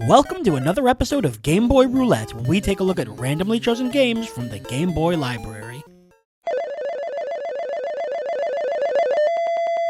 Welcome to another episode of Game Boy Roulette, where we take a look at randomly chosen games from the Game Boy library.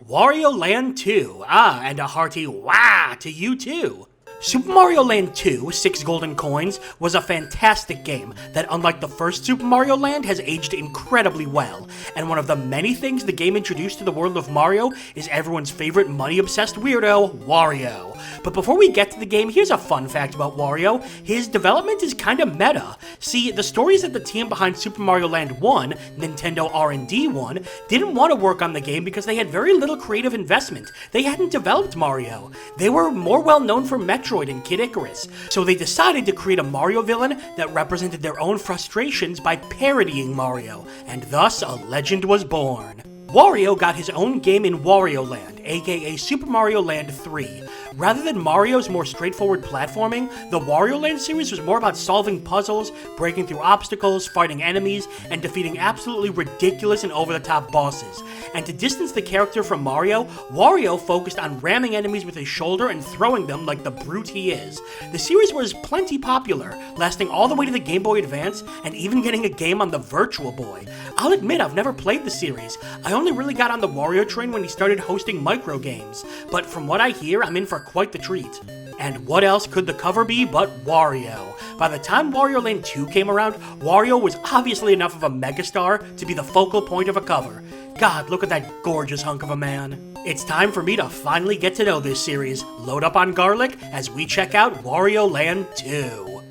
Wario Land 2. And a hearty wah to you too. Super Mario Land 2, 6 Golden Coins, was a fantastic game that, unlike the first Super Mario Land, has aged incredibly well. And one of the many things the game introduced to the world of Mario is everyone's favorite money-obsessed weirdo, Wario. But before we get to the game, here's a fun fact about Wario. His development is kinda meta. See, the story is that the team behind Super Mario Land 1, Nintendo R&D 1, didn't want to work on the game because they had very little creative investment. They hadn't developed Mario. They were more well known for Metroid and Kid Icarus, so they decided to create a Mario villain that represented their own frustrations by parodying Mario, and thus a legend was born. Wario got his own game in Wario Land, aka Super Mario Land 3. Rather than Mario's more straightforward platforming, the Wario Land series was more about solving puzzles, breaking through obstacles, fighting enemies, and defeating absolutely ridiculous and over-the-top bosses. And to distance the character from Mario, Wario focused on ramming enemies with his shoulder and throwing them like the brute he is. The series was plenty popular, lasting all the way to the Game Boy Advance, and even getting a game on the Virtual Boy. I'll admit I've never played the series. I only really got on the Wario train when he started hosting micro games, but from what I hear, I'm in for quite the treat. And what else could the cover be but Wario? By the time Wario Land 2 came around, Wario was obviously enough of a megastar to be the focal point of a cover. God, look at that gorgeous hunk of a man. It's time for me to finally get to know this series. Load up on garlic as we check out Wario Land 2.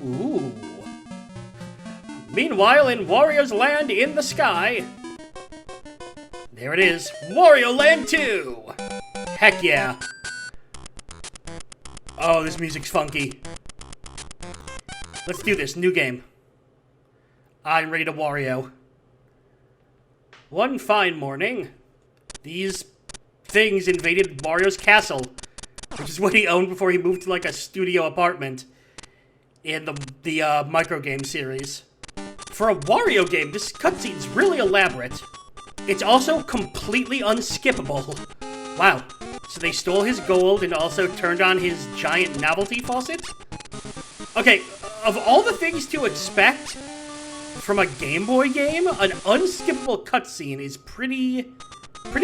Ooh. Meanwhile, in Wario's Land in the sky, there it is, Wario Land 2! Heck yeah. Oh, this music's funky. Let's do this, new game. I'm ready to Wario. One fine morning, these things invaded Wario's castle, which is what he owned before he moved to like a studio apartment in the micro game series. For a Wario game, this cutscene's really elaborate. It's also completely unskippable. Wow, so they stole his gold and also turned on his giant novelty faucet? Okay, of all the things to expect from a Game Boy game, an unskippable cutscene is pretty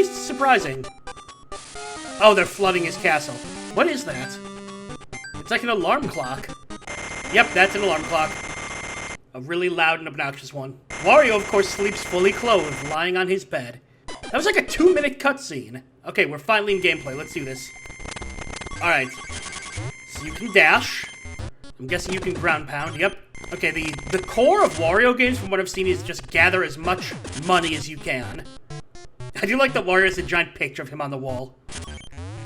surprising. Oh, they're flooding his castle. What is that? It's like an alarm clock. Yep, that's an alarm clock. A really loud and obnoxious one. Wario, of course, sleeps fully clothed, lying on his bed. That was like a 2-minute cutscene. Okay, we're finally in gameplay. Let's do this. Alright. So you can dash. I'm guessing you can ground pound. Yep. Okay, the core of Wario games, from what I've seen, is just gather as much money as you can. I do like that Wario has a giant picture of him on the wall.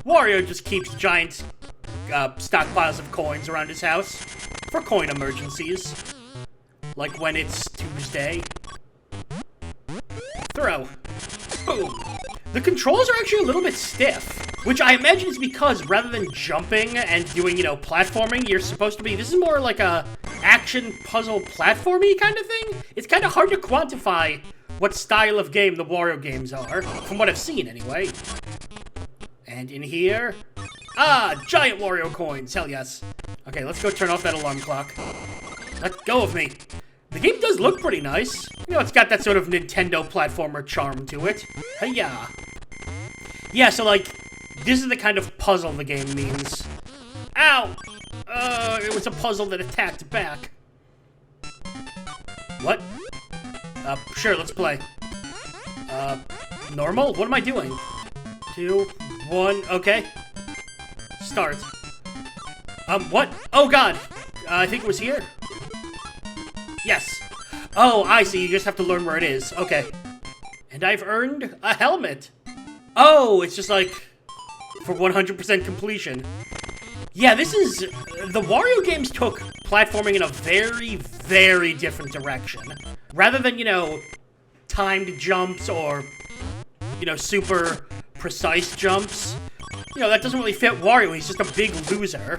Wario just keeps giant stockpiles of coins around his house for coin emergencies. Like when it's Tuesday. Throw. Boom. The controls are actually a little bit stiff, which I imagine is because rather than jumping and doing, platforming, you're supposed to be, this is more like a action puzzle platformy kind of thing. It's kind of hard to quantify what style of game the Wario games are, from what I've seen anyway. And in here, giant Wario coins, hell yes. Okay, let's go turn off that alarm clock. Let go of me. The game does look pretty nice. It's got that sort of Nintendo platformer charm to it. Hey-ya. Yeah, so, this is the kind of puzzle the game means. Ow! It was a puzzle that attacked back. What? Sure, let's play. Normal? What am I doing? 2, 1, okay. Start. What? Oh, God! I think it was here. Yes. Oh, I see. You just have to learn where it is. Okay. And I've earned a helmet. Oh, it's just like for 100% completion. Yeah, this is... The Wario games took platforming in a very, very different direction. Rather than, timed jumps or, super precise jumps. That doesn't really fit Wario. He's just a big loser.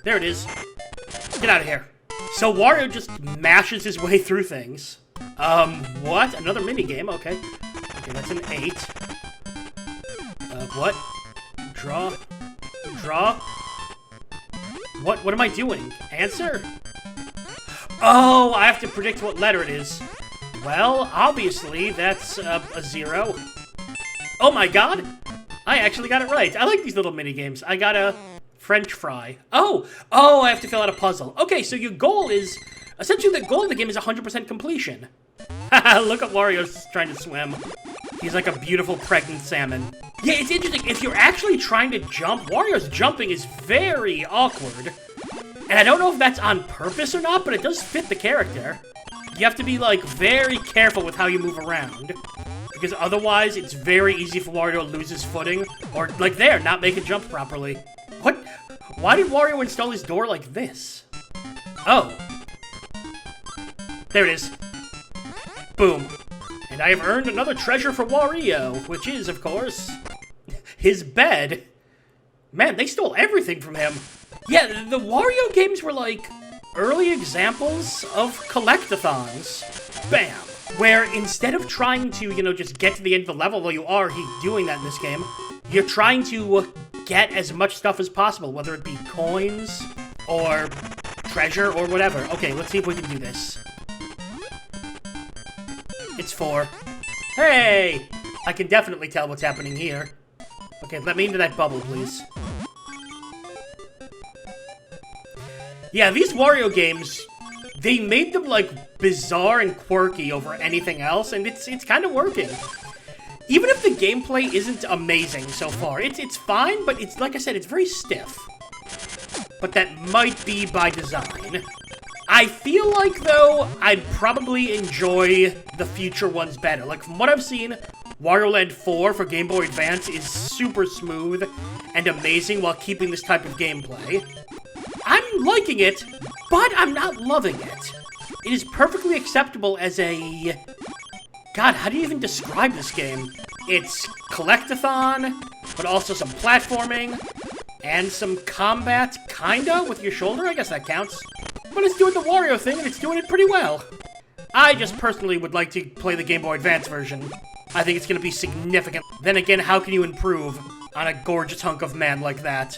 There it is. Get out of here. So Wario just mashes his way through things. What? Another minigame? Okay. Okay, that's an 8. What? Draw. Draw. What am I doing? Answer? Oh, I have to predict what letter it is. Well, obviously, that's a 0. Oh my god! I actually got it right. I like these little mini-games. I got a French fry. Oh, I have to fill out a puzzle. Okay, so your goal is... Essentially, the goal of the game is 100% completion. Haha, look at Wario's trying to swim. He's like a beautiful pregnant salmon. Yeah, it's interesting. If you're actually trying to jump, Wario's jumping is very awkward. And I don't know if that's on purpose or not, but it does fit the character. You have to be, like, very careful with how you move around. Because otherwise, it's very easy for Wario to lose his footing. Or, like there, not make a jump properly. What? Why did Wario install his door like this? Oh. There it is. Boom. And I have earned another treasure for Wario, which is, of course, his bed. Man, they stole everything from him. Yeah, the Wario games were like early examples of collectathons. Bam. Where instead of trying to, you know, just get to the end of the level, though you are doing that in this game, you're trying to get as much stuff as possible, whether it be coins or treasure or whatever. Okay, let's see if we can do this. It's 4. Hey! I can definitely tell what's happening here. Okay, let me into that bubble, please. Yeah, these Wario games, they made them, like, bizarre and quirky over anything else, and it's kind of working. Even if the gameplay isn't amazing so far, it's fine, but it's, like I said, it's very stiff. But that might be by design. I feel like, though, I'd probably enjoy the future ones better. Like, from what I've seen, Wario Land 4 for Game Boy Advance is super smooth and amazing while keeping this type of gameplay. I'm liking it, but I'm not loving it. It is perfectly acceptable as a... God, how do you even describe this game? It's collectathon, but also some platforming, and some combat, kinda, with your shoulder. I guess that counts. But it's doing the Wario thing, and it's doing it pretty well. I just personally would like to play the Game Boy Advance version. I think it's going to be significant. Then again, how can you improve on a gorgeous hunk of man like that?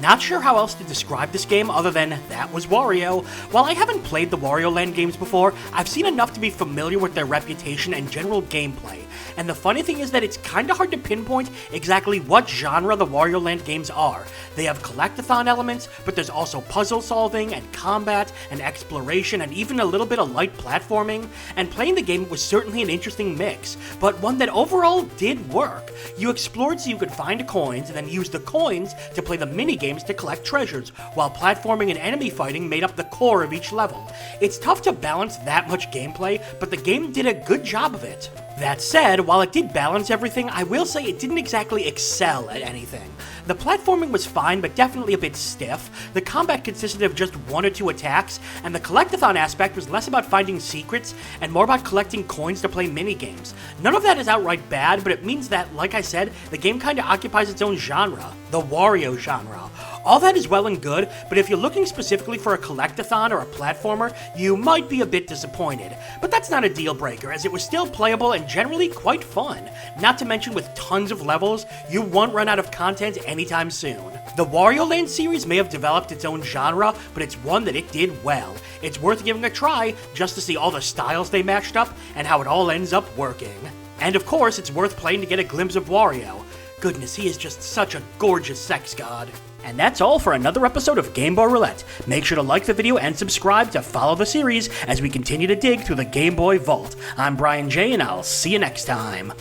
Not sure how else to describe this game other than that was Wario. While I haven't played the Wario Land games before, I've seen enough to be familiar with their reputation and general gameplay. And the funny thing is that it's kinda hard to pinpoint exactly what genre the Wario Land games are. They have collectathon elements, but there's also puzzle solving and combat and exploration and even a little bit of light platforming. And playing the game was certainly an interesting mix, but one that overall did work. You explored so you could find coins and then use the coins to play the mini-games to collect treasures, while platforming and enemy fighting made up the core of each level. It's tough to balance that much gameplay, but the game did a good job of it. That said, while it did balance everything, I will say it didn't exactly excel at anything. The platforming was fine, but definitely a bit stiff. The combat consisted of just 1 or 2 attacks, and the collectathon aspect was less about finding secrets and more about collecting coins to play minigames. None of that is outright bad, but it means that, like I said, the game kinda occupies its own genre, the Wario genre. All that is well and good, but if you're looking specifically for a collectathon or a platformer, you might be a bit disappointed. But that's not a deal breaker, as it was still playable and generally quite fun. Not to mention with tons of levels, you won't run out of content anytime soon. The Wario Land series may have developed its own genre, but it's one that it did well. It's worth giving a try just to see all the styles they mashed up and how it all ends up working. And of course, it's worth playing to get a glimpse of Wario. Goodness, he is just such a gorgeous sex god. And that's all for another episode of Game Boy Roulette. Make sure to like the video and subscribe to follow the series as we continue to dig through the Game Boy vault. I'm Brian J, and I'll see you next time.